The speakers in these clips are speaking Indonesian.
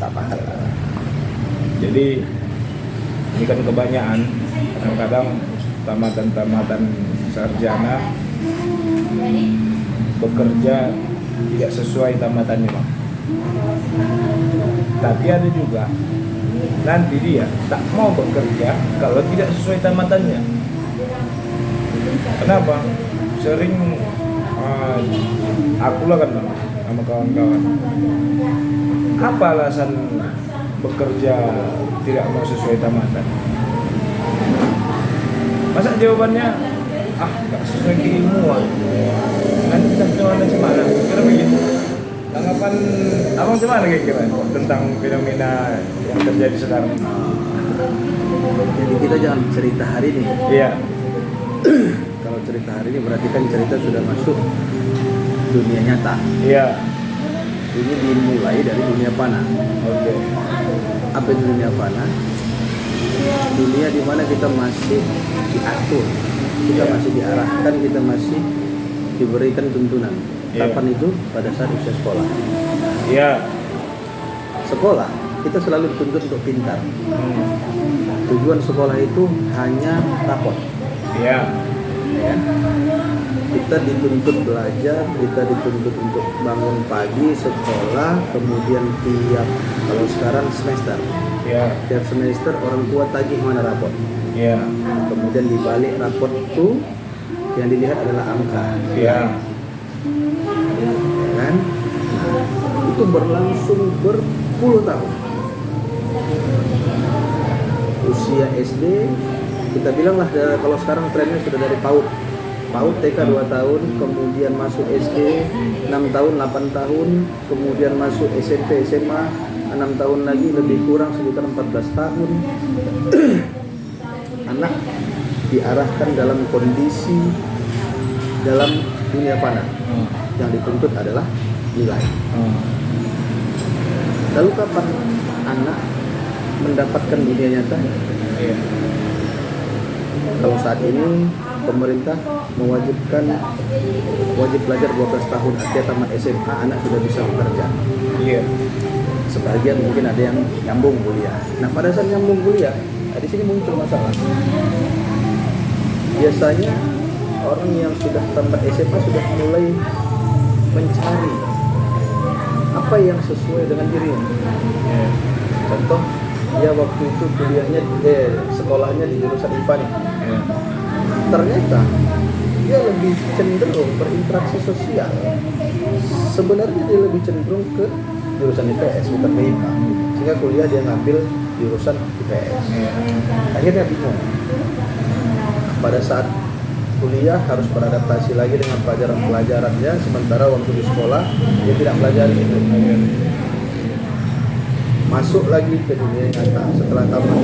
tak pahala. Jadi ini kan kebanyakan kadang-kadang tamatan sarjana bekerja tidak sesuai tamatannya, Bang. Tapi ada juga nanti dia tak mau bekerja kalau tidak sesuai tamatannya. Kenapa? Sering aku lah kan sama kawan-kawan. Apa alasan bekerja tidak mau sesuai tamatan? Masa jawabannya gak sesuai keilmuan. Nanti kita gimana? Kira begitu. Tanggapan abang gimana kira-kira tentang fenomena yang terjadi sekarang? Jadi kita jangan cerita hari ini. Iya. Kalau cerita hari ini berarti kan cerita sudah masuk dunia nyata. Iya. Ini dimulai dari dunia fana. Oke. Apa itu dunia fana? Dunia di mana kita masih diatur, kita masih diarahkan, kita masih diberikan tuntunan. Kapan itu? Pada saat usia sekolah. Iya. Sekolah, kita selalu dituntut untuk pintar. Tujuan sekolah itu hanya rapot. Iya. Ya. Kita dituntut belajar, kita dituntut untuk bangun pagi, sekolah, kemudian kalau sekarang semester. Iya. Tiap semester orang tua tagih mana rapot. Iya. Kemudian dibalik rapot itu yang dilihat adalah angka. Iya. Ya kan? Nah, itu berlangsung berpuluh tahun. Usia SD, kita bilanglah kalau sekarang trennya sudah dari PAUD TK 2 tahun, kemudian masuk SD 6 tahun, 8 tahun, kemudian masuk SMP, SMA 6 tahun lagi, lebih kurang sekitar 14 tahun. Anak diarahkan dalam kondisi dalam dunia fana. Yang dituntut adalah nilai. Lalu kapan anak mendapatkan dunia nyata? Iya. Kalau saat ini pemerintah mewajibkan wajib belajar 12 tahun, artinya tamat SMA anak sudah bisa bekerja. Iya. Sebagian mungkin ada yang nyambung kuliah. Nah, pada saat nyambung kuliah, di sini muncul masalah. Biasanya orang yang sudah tamat SMA sudah mulai mencari apa yang sesuai dengan dirinya. Iya. Contoh, dia waktu itu kuliahnya sekolahnya di jurusan IPA nih. Iya. Ternyata dia lebih cenderung berinteraksi sosial. Sebenarnya dia lebih cenderung ke jurusan IPS bukan ke IPA. Sehingga kuliah dia ngambil jurusan IPS. Akhirnya bingung. Pada saat kuliah harus beradaptasi lagi dengan pelajaran-pelajarannya, sementara waktu di sekolah dia tidak pelajari itu. Masuk lagi ke dunia nyata setelah tamat,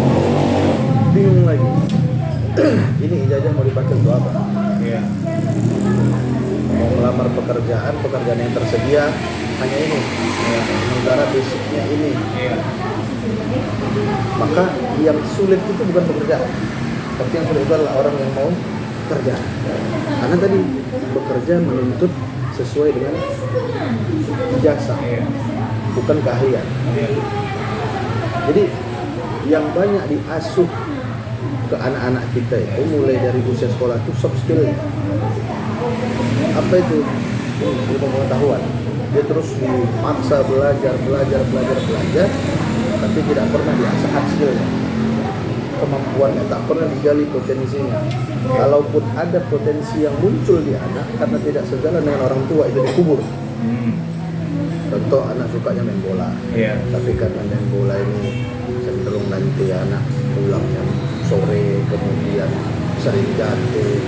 bingung lagi. Ini ijazah mau dipakai untuk apa? Iya. Mau melamar pekerjaan yang tersedia hanya ini. Sementara basicnya ini. Iya. Maka yang sulit itu bukan pekerjaan, tapi yang sulit itu adalah orang yang mau kerja. Karena tadi bekerja menuntut sesuai dengan ijazah, bukan keahlian. Jadi yang banyak diasuh ke anak-anak kita itu mulai dari usia sekolah itu soft skill. Apa itu? Ilmu pengetahuan. Dia terus dipaksa belajar, tapi tidak pernah diasah hard skill-nya, kemampuannya, tak pernah digali potensinya. Kalaupun ada potensi yang muncul di anak, karena tidak sejalan dengan orang tua, itu dikubur. Contoh, anak sukanya main bola, tapi karena main bola ini cenderung nanti anak pulangnya sore, kemudian sering jatuh,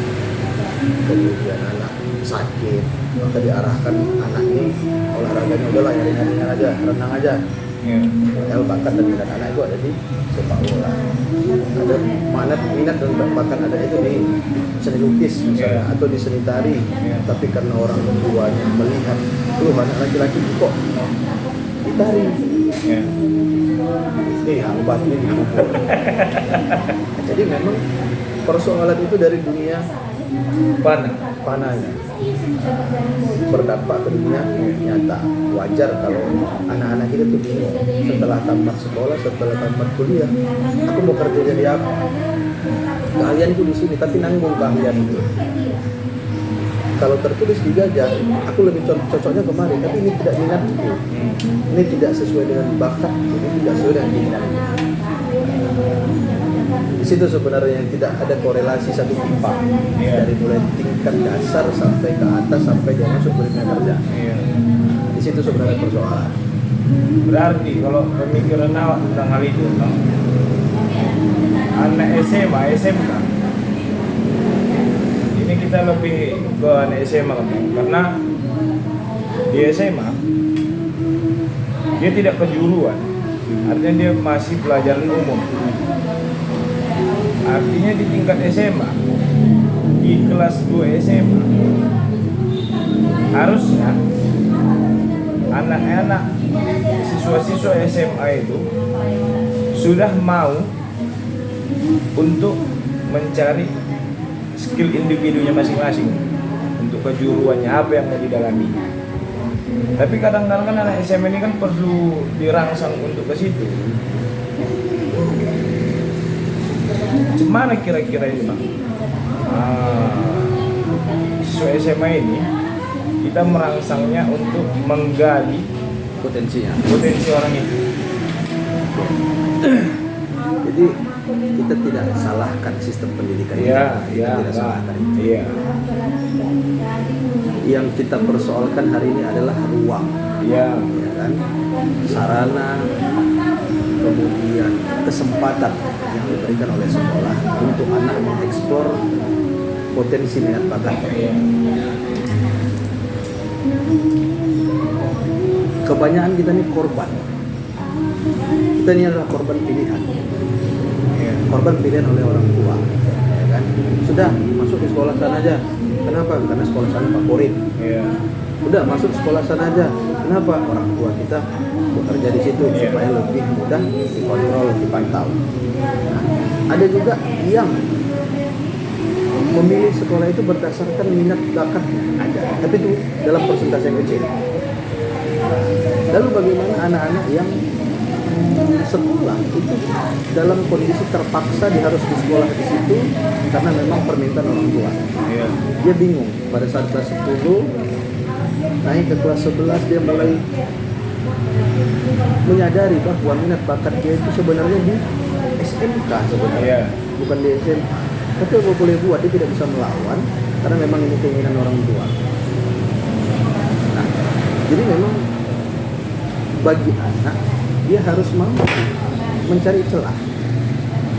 kemudian anak sakit, maka diarahkan anak ini olahraganya udahlah yang ringan-ringan aja, renang aja. Padahal bakat dan minat anak itu ada di sepak bola. Ada minat dan bakat ada itu di seni lukis misalnya, atau di seni tari. Tapi karena orang tuanya melihat, anak laki-laki kok di tari, obatnya dikubur. Jadi memang persoalan itu dari dunia Fana. panahnya berdampak ke dunia nyata. Wajar kalau anak-anak kita tuh bingung setelah tamat sekolah, setelah tamat kuliah, aku mau kerja jadi apa? Keahlianku di sini, tapi nanggung keahlian itu. Kalau tertulis di gajah, aku lebih cocoknya kemari, tapi ini tidak minatku. Ini tidak sesuai dengan bakat, ini tidak sesuai dengan keinginanku. Di situ sebenarnya tidak ada korelasi satu pipa dari mulai tingkat dasar sampai ke atas sampai dia masuk ke dunia kerja. Di situ sebenarnya persoalan. Berarti kalau pemikiran awak tentang hal itu, Bang, anak SMA, SMK, ini kita lebih ke anak SMA, Bang, karena di SMA dia tidak kejuruan, artinya dia masih pelajaran umum. Artinya di tingkat SMA, di kelas 2 SMA, harusnya anak-anak siswa-siswa SMA itu sudah mau untuk mencari skill individunya masing-masing untuk kejuruannya apa yang mau didalami. Tapi kadang-kadang kan anak SMA ini kan perlu dirangsang untuk ke situ. Gimana kira-kira ini, Bang? Siswa SMA ini kita merangsangnya untuk menggali Potensi orang itu. Jadi kita tidak salahkan sistem pendidikan kita tidak salahkan itu. Iya. Yang kita persoalkan hari ini adalah ruang, Iya. ya kan? Sarana, kemudian kesempatan yang diberikan oleh sekolah untuk anak mengeksplor potensi minat bakat. Iya. Kebanyakan kita ini korban. Kita ini adalah korban pilihan. Iya. Korban pilihan oleh orang tua, ya kan? Sudah masuk di sekolah sana aja. Kenapa? Karena sekolah sana favorit. Iya. Udah masuk sekolah sana aja. Kenapa? Orang tua kita bekerja di situ supaya lebih mudah dikontrol, dipantau. Nah, ada juga yang memilih sekolah itu berdasarkan minat bakat aja, tapi itu dalam persentase yang kecil. Lalu bagaimana anak-anak yang sekolah itu dalam kondisi terpaksa dia harus di sekolah di situ karena memang permintaan orang tua. Iya. Dia bingung pada saat kelas 10 naik ke kelas 11 dia mulai menyadari bahwa minat bakat dia itu sebenarnya di SMK sebenarnya, Iya. bukan di SMA. Tapi apa boleh buat, dia tidak bisa melawan karena memang ini keinginan orang tua. Nah, jadi memang bagi anak dia harus mampu mencari celah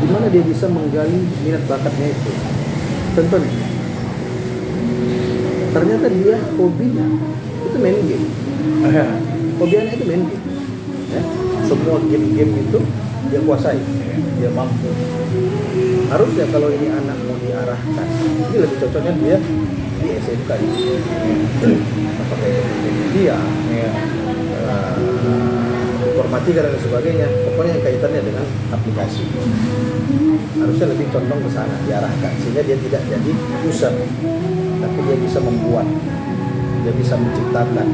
di mana dia bisa menggali minat bakatnya itu. Contohnya, ternyata dia hobinya itu main game. Hobi anak itu main game. Ya, semua game-game itu dia kuasai, dia mampu. Harusnya kalau ini anak mau diarahkan, ini lebih cocoknya dia di SMK ini. Apakah itu media, informatika dan sebagainya, pokoknya yang kaitannya dengan aplikasi. Harusnya lebih condong ke sana diarahkan, sehingga dia tidak jadi user, tapi dia bisa membuat, dia bisa menciptakan,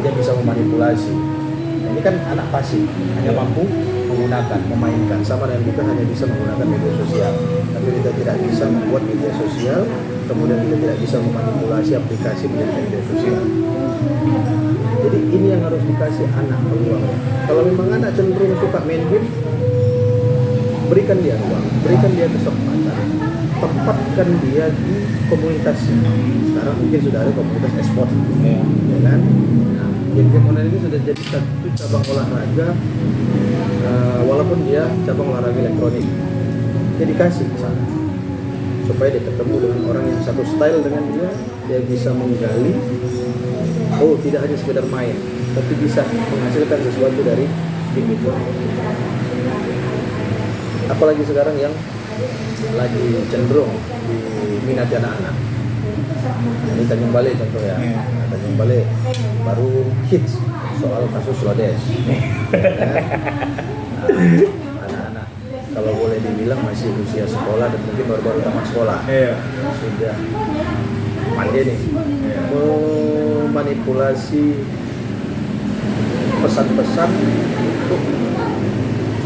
dia bisa memanipulasi. Nah, ini kan anak pasif, hanya mampu menggunakan, memainkan. Sama dengan kita hanya bisa menggunakan media sosial, tapi kita tidak bisa membuat media sosial, kemudian kita tidak bisa memanipulasi aplikasi menjadi media sosial. Jadi ini yang harus dikasih anak peluang. Kalau memang anak cenderung suka main game, berikan dia ruang, berikan dia kesempatan, tempatkan dia di komunitas. Sekarang mungkin sudah ada komunitas e-sport, ya kan? Nah, game-game online ini sudah jadi satu cabang olahraga, walaupun dia cabang olahraga elektronik. Dia dikasih ke sana supaya dia ketemu dengan orang yang satu style dengan dia bisa menggali. Oh, tidak hanya sekedar main, tapi bisa menghasilkan sesuatu dari game itu. Apalagi sekarang yang lagi cenderung diminati anak-anak. Ini Tanjung Balai contoh ya. Tanjung Balai baru hits soal kasus Lodes. Anak-anak kalau boleh dibilang masih usia sekolah dan mungkin baru tamat sekolah. Sudah pandai nih memanipulasi pesan-pesan untuk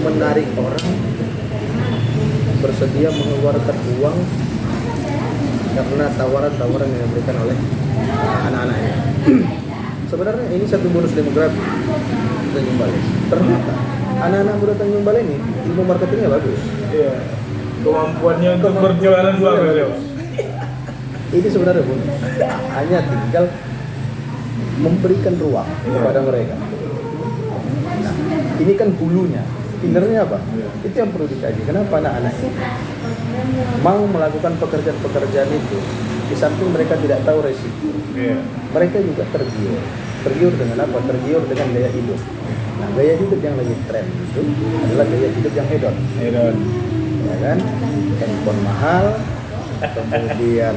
menarik orang bersedia mengeluarkan uang karena tawaran-tawaran yang diberikan oleh anak-anak ini. Sebenarnya ini satu bonus demografi Tanjung Balai. Ternyata anak-anak muda Tanjung Balai ini ilmu marketingnya bagus. Iya. Kemampuannya untuk berjualan bagus. Ini sebenarnya pun hanya tinggal memberikan ruang kepada mereka. Nah, ini kan hulunya. Hilernya apa? Itu yang perlu dikaji. Kenapa anak-anak ini mau melakukan pekerjaan-pekerjaan itu di samping mereka tidak tahu resiko. Mereka juga tergiur. Tergiur dengan apa? Tergiur dengan gaya hidup. Nah, gaya hidup yang lagi tren itu adalah gaya hidup yang hedon. Ya kan? Handphone mahal, kemudian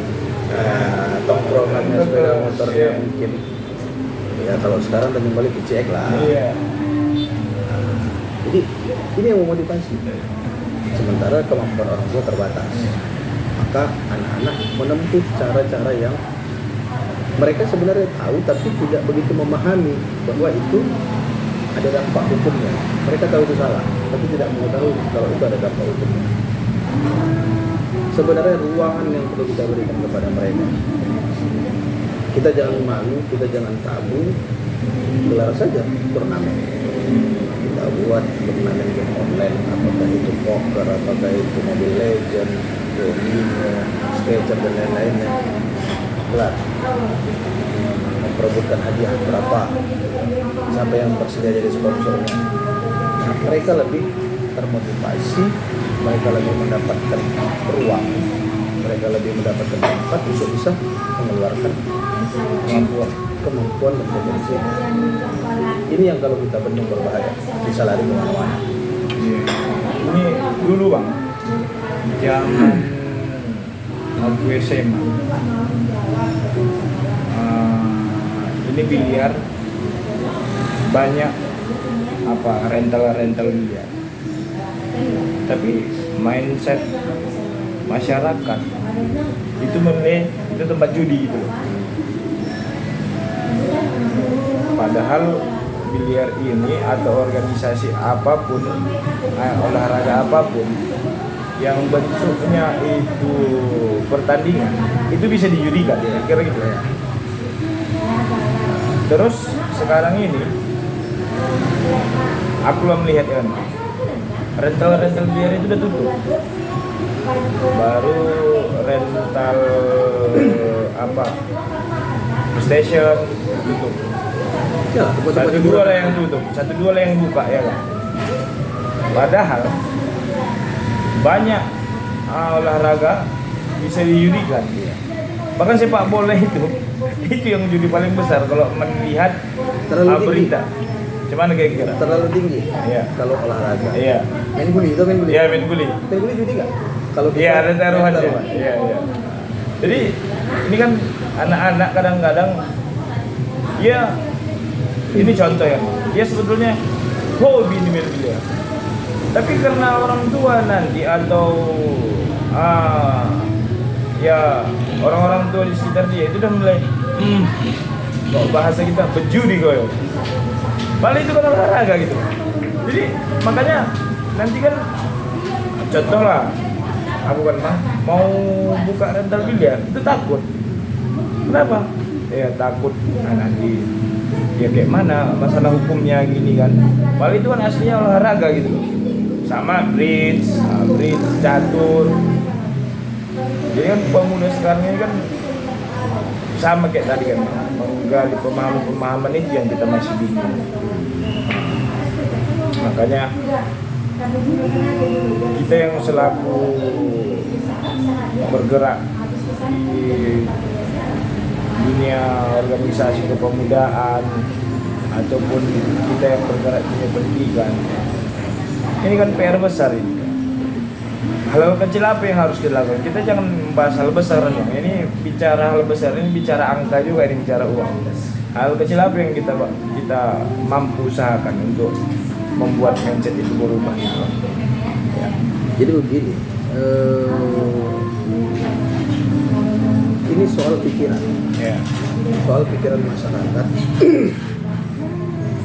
tongkrongannya sepeda motornya mungkin ya kalau sekarang Tanjung Balai dicek lah. Jadi ini yang memotivasi. Sementara kemampuan orang tua terbatas, maka anak-anak menempuh cara-cara yang mereka sebenarnya tahu tapi tidak begitu memahami bahwa itu ada dampak hukumnya. Mereka tahu itu salah, tapi tidak mengetahui kalau itu ada dampak hukumnya. Sebenarnya ruangan yang perlu kita berikan kepada mereka. Kita jangan malu, kita jangan tabu, gelar saja turnamen. Kita buat turnamen game online, apakah itu poker, apakah itu Mobile Legends, domino, sketcher dan lain-lainnya. Gelar. Memperebutkan hadiah berapa, siapa yang bersedia jadi sponsornya. Nah, mereka lebih termotivasi, mereka lebih mendapatkan ruang, mereka lebih mendapatkan tempat untuk bisa mengeluarkan kemampuan dan potensi. Ini yang kalau kita bendung berbahaya, bisa lari kemana-mana. Ini dulu bang, zaman aku SMA, ini biliar banyak rental biliar. Tapi mindset masyarakat itu menilai itu tempat judi gitu loh. Padahal biliar ini atau organisasi apapun, olahraga apapun yang bentuknya itu pertandingan, itu bisa dijudikan, kira gitu ya. Terus sekarang ini aku melihat kan rental biliar itu udah tutup. Baru rental PlayStation tutup. Ya, satu dua lah yang tutup, satu dua lah yang buka ya kan. Padahal banyak olahraga bisa dijudikan. Bahkan sepak bola itu yang judi paling besar kalau melihat berita. Cuman kayak kira terlalu tinggi. Iya. Kalau olahraga. Iya. Main guli. Iya, main guli. Main guli judi nggak? Kalau iya ada taruhan. Iya. Jadi ini kan anak-anak kadang-kadang ya ini contoh ya. Dia sebetulnya hobi ini main biliar. Tapi karena orang tua nanti atau ya orang-orang tua di sekitar dia itu udah mulai kok bahasa kita berjudi kok. Malah itu kan olahraga gitu. Jadi makanya nanti kan contoh lah, aku kan mau buka rental biliar itu takut. Kenapa? Ya takut nanti ya kayak mana masalah hukumnya gini kan. Malah itu kan aslinya olahraga gitu. Sama bridge, catur. Jadi kan pemuda sekarang ini kan sama kayak tadi kan, menggali pemahaman itu yang kita masih bingung. Makanya kita yang selaku bergerak di dunia organisasi kepemudaan ataupun kita yang bergerak di pendidikan, ini kan PR besar ini. Hal kecil apa yang harus dilakukan? Kita jangan membahas hal besar nih. Ini bicara hal besar, ini bicara angka juga, ini bicara uang. Hal kecil apa yang kita mampu usahakan untuk membuat mindset itu berubah? Ya. Jadi begini, ini soal pikiran. Ya. Soal pikiran masyarakat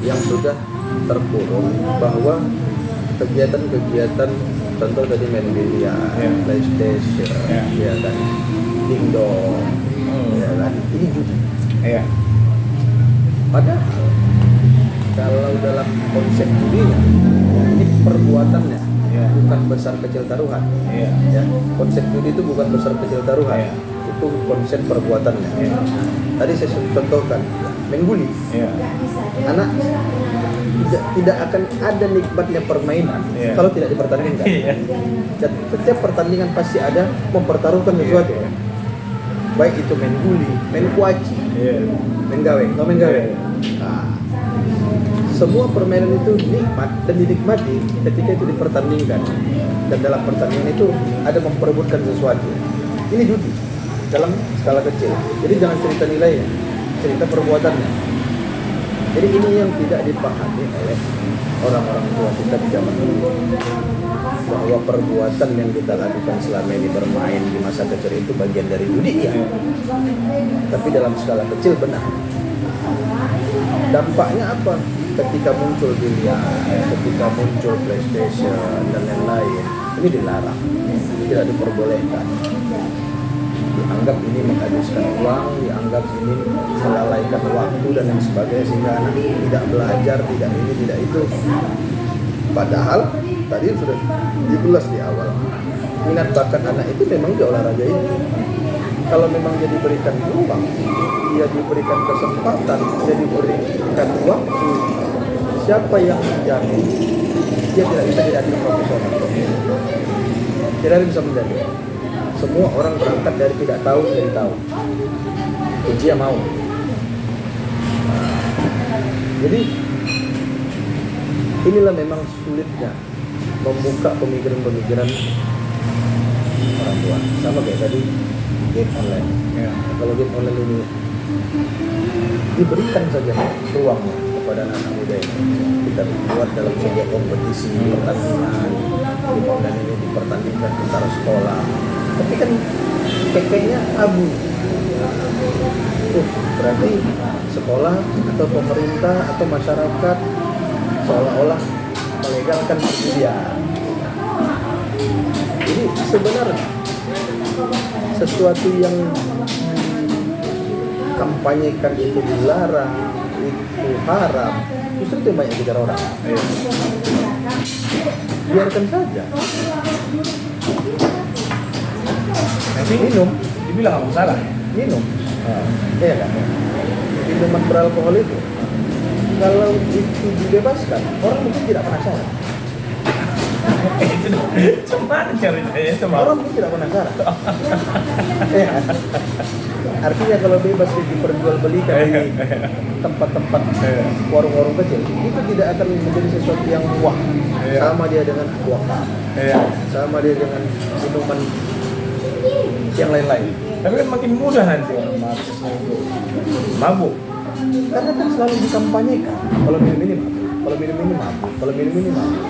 yang sudah terkurung bahwa kegiatan-kegiatan contoh tadi main biliar, PlayStation, ya kan, dingdong, ya kan, ini judi. Iya. Padahal kalau dalam konsep judinya ini perbuatannya, bukan besar kecil taruhan. Ya, konsep judi itu bukan besar kecil taruhan. Itu konsep perbuatannya. Tadi saya contohkan main guli. Anak tidak akan ada nikmatnya permainan kalau tidak dipertandingkan. Dan setiap pertandingan pasti ada mempertaruhkan sesuatu. Baik itu main guli, main kuaci, main gawe, main gawe. Nah, semua permainan itu nikmat dan dinikmati ketika itu dipertandingkan. Dan dalam pertandingan itu ada memperebutkan sesuatu. Ini judi dalam skala kecil. Jadi jangan cerita nilainya, cerita perbuatannya. Jadi ini yang tidak dipahami oleh orang-orang tua kita di zaman dulu, bahwa perbuatan yang kita lakukan selama ini bermain di masa kecil itu bagian dari judi, ya. Tapi dalam skala kecil benar. Dampaknya apa? Ketika muncul biliar, ketika muncul PlayStation dan lain-lain, ini dilarang, tidak diperbolehkan. Dianggap ini menghabiskan uang, dianggap ini melalaikan waktu dan lain sebagainya, sehingga anak tidak belajar, tidak ini, tidak itu. Padahal tadi sudah diulas di awal, minat bakat anak itu memang di olahraga itu. Kalau memang dia diberikan peluang, dia diberikan kesempatan, dia diberikan waktu, siapa yang menjamin dia tidak bisa jadi profesional? Tidak bisa menjadi. Semua orang berangkat dari tidak tahu menjadi tahu. Dia mau. Jadi inilah memang sulitnya membuka pemikiran-pemikiran orang tua. Sama kayak tadi game online. Kalau game online ini diberikan saja ruangnya kepada anak muda ini, kita buat dalam sebuah kompetisi pertandingan. Game online ini dipertandingkan antara sekolah. Tapi kan kekehnya abu. Berarti sekolah atau pemerintah atau masyarakat seolah-olah melegalkan perjudian. Jadi sebenarnya sesuatu yang kampanyekan itu dilarang, itu haram, justru itu banyak bicara orang. Biarkan saja. Minum, dibilang nggak masalah. Minum, iya kan? Minuman beralkohol itu, kalau itu dibebaskan, orang mungkin tidak penasaran. Cuman ceritanya itu Orang mungkin tidak penasaran. Artinya kalau bebas diperjualbelikan di tempat-tempat warung-warung kecil, itu tidak akan menjadi sesuatu yang wah. Sama dia dengan aqua, sama dia dengan minuman yang lain-lain. Tapi kan makin mudah nanti orang aksesnya itu mabuk. Karena kan selalu dikampanyekan. Kalau minum ini mabuk, kalau minum ini mabuk, kalau minum ini mabuk.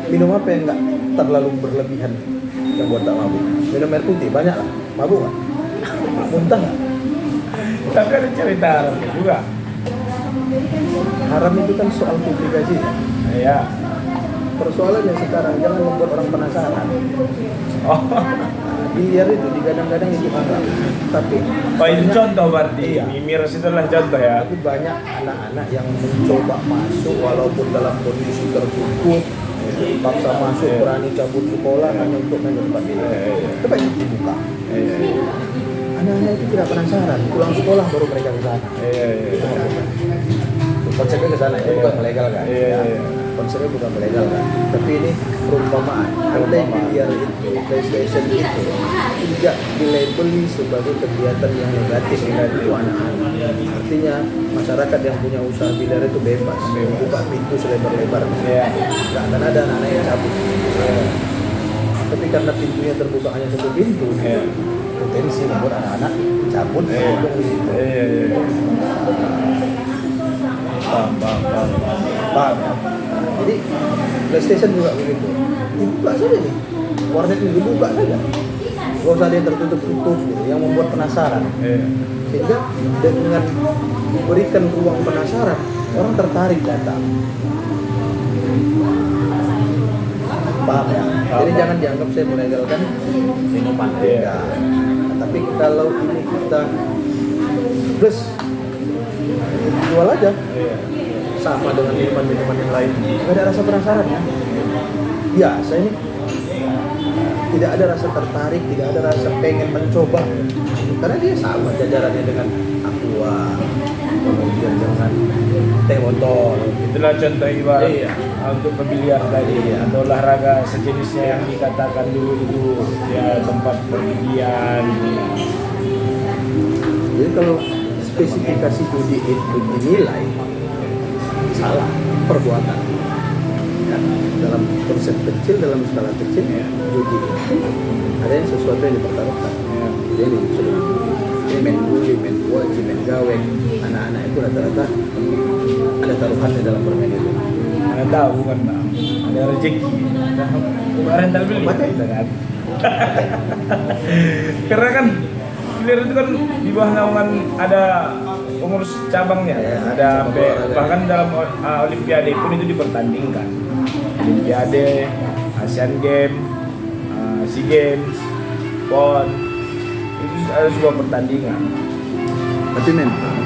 Minum apa yang nggak terlalu berlebihan yang buat tak mabuk? Minum air putih banyak lah, mabuk nggak? Muntah nggak? Tapi ada cerita haram juga. Haram itu kan soal publikasi. Iya. Persoalannya sekarang jangan membuat orang penasaran. Oh. Biliar itu digadang-gadang itu haram. Tapi Itu contoh berarti. Iya. Miras itu adalah contoh ya. Tapi banyak anak-anak yang mencoba masuk walaupun dalam kondisi tertutup, paksa masuk, berani cabut sekolah hanya untuk main di tempat ini. Coba itu dibuka. Anak-anak itu tidak penasaran, pulang sekolah baru mereka ke sana. Konsepnya ke sana, itu bukan melegalkan. Konsepnya bukan melegalkan. Tapi ini perumpamaan. Andai biliar itu, PlayStation itu tidak dilabeli sebagai kegiatan yang negatif itu anak-anak. Artinya masyarakat yang punya usaha biliar itu bebas, buka pintu selebar-lebar. Nggak akan ada anak-anak yang cabut. Tapi karena pintunya terbuka hanya satu pintu, potensi membuat anak-anak cabut untuk di situ. Paham ya? Jadi PlayStation juga begitu. Dibuka saja nih, warnet ini dibuka saja. Gak usah dia tertutup-tutup gitu, yang membuat penasaran. Iya. Sehingga dengan memberikan ruang penasaran, orang tertarik datang. Paham ya? Jadi jangan dianggap saya melegalkan minuman. Iya. Ya. Tapi kalau ini kita plus jual aja Iya. sama dengan minuman-minuman yang lain, nggak ada rasa penasaran ya. Biasa ini tidak ada rasa tertarik, tidak ada rasa pengen mencoba, karena dia sama jajarannya dengan aqua, kemudian dengan teh botol. Itulah contoh ibarat Iya. untuk pemilihan tadi atau olahraga sejenisnya yang dikatakan dulu itu ya tempat pergian. Jadi kalau spesifikasi judi itu dinilai salah perbuatan, ya, dalam konsep kecil, dalam skala kecil, judi ada yang sesuatu yang dipertaruhkan. Jadi sudah ini main judi, main wajib, main gaweng, anak-anak itu rata-rata ada taruhannya dalam bermain itu. Mana tahu kan Bang, ada rezeki. Kemarin rental beli Apa? kita kan. Karena kan Gilir itu kan di bawah naungan ada pengurus cabangnya, Ya, ada cabang sampai olahraga. bahkan dalam Olimpiade pun itu dipertandingkan. Olimpiade, Asian Games, SEA Games, PON itu ada sebuah pertandingan. Tapi memang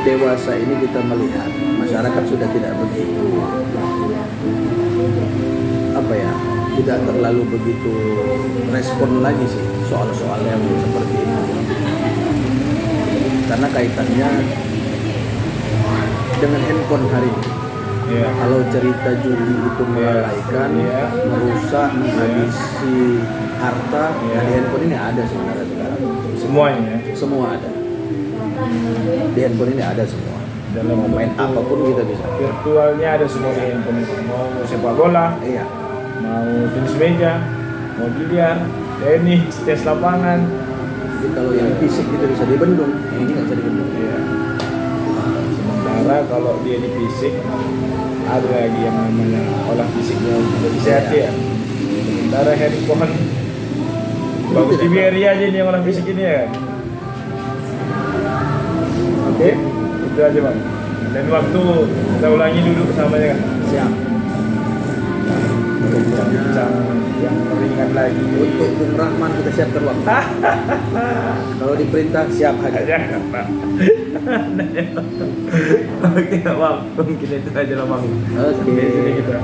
dewasa ini kita melihat masyarakat sudah tidak begitu apa ya, tidak terlalu begitu respon lagi sih soal-soal yang seperti ini, karena kaitannya dengan handphone hari ini. Ya. Kalau cerita judi itu melalaikan, Iya. merusak, menghabisi harta, Iya. nah di handphone ini ada sebenarnya sekarang. Semuanya Semua ada. Di handphone ini ada semua. dalam Mau main apapun kita bisa. virtualnya ada semua di handphone itu. Mau sepak bola, Iya. mau tenis meja, mau biliar, tenis, tes lapangan. Jadi kalau yang fisik itu bisa dibendung, yang ini nggak bisa dibendung. Ya. Sementara kalau dia di fisik ada lagi yang namanya olah fisiknya lebih sehat ya. Sementara handphone bagus di BRI aja nih yang olah fisik ini ya. Oke, itu aja Bang. Dan waktu kita ulangi duduk samanya kan. Siap. Bincang-bincang yang ringan lagi. Untuk Bung Rahman kita siapkan waktu. Kalau diperintah siap hadir. Aja Pak. Oke Bang, mungkin itu aja lah Bang. Oke. Sampai sini kita.